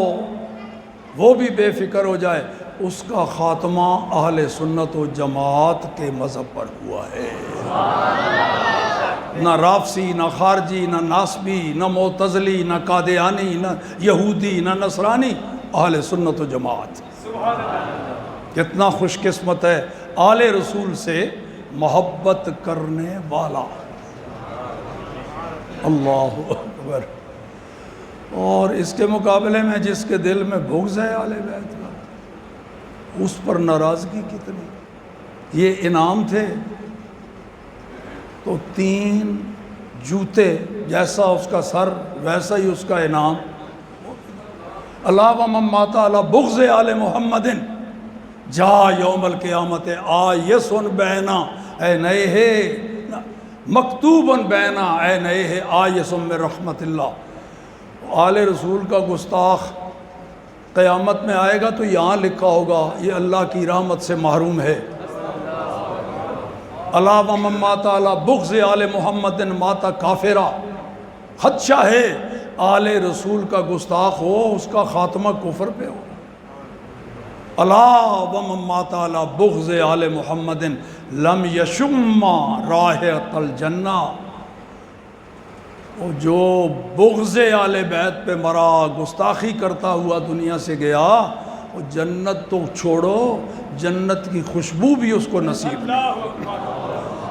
وہ بھی بے فکر ہو جائے، اس کا خاتمہ اہل سنت و جماعت کے مذہب پر ہوا ہے. نہ رافضی، نہ خارجی، نہ ناسبی، نہ معتزلی، نہ قادیانی، نہ یہودی، نہ نصرانی، اہل سنت و جماعت. کتنا خوش قسمت ہے آل رسول سے محبت کرنے والا. اللہ اکبر. اور اس کے مقابلے میں جس کے دل میں بغض ہے آل بیت کا، اس پر ناراضگی کتنی. یہ انعام تھے تو 3 جوتے، جیسا اس کا سر ویسا ہی اس کا انعام. الا ومن مات علی بغض آل محمد جا یوم القیامت آیس بینا اے نئے ہے مکتوب بینا اے نئے ہے آیس من رحمت اللہ. آل رسول کا گستاخ قیامت میں آئے گا تو یہاں لکھا ہوگا یہ اللہ کی رحمت سے محروم ہے. الا ومن مات علی بغض آل محمد مات کافرا. خدشہ ہے آل رسول کا گستاخ ہو، اس کا خاتمہ کفر پہ ہو. الا ومن مات علی بغض آل محمد لم یشم رائحۃ الجنہ. جو بغض آل بیت پہ مرا، گستاخی کرتا ہوا دنیا سے گیا، وہ جنت تو چھوڑو، جنت کی خوشبو بھی اس کو نصیب نہیں.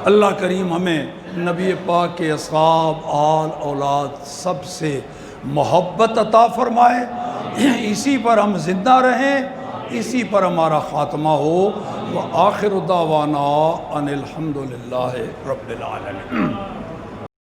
اللہ کریم ہمیں نبی پاک کے اصحاب، آل اولاد سب سے محبت عطا فرمائے، اسی پر ہم زندہ رہیں، اسی پر ہمارا خاتمہ ہو. وآخر دعوانا ان الحمد للہ رب العالمین.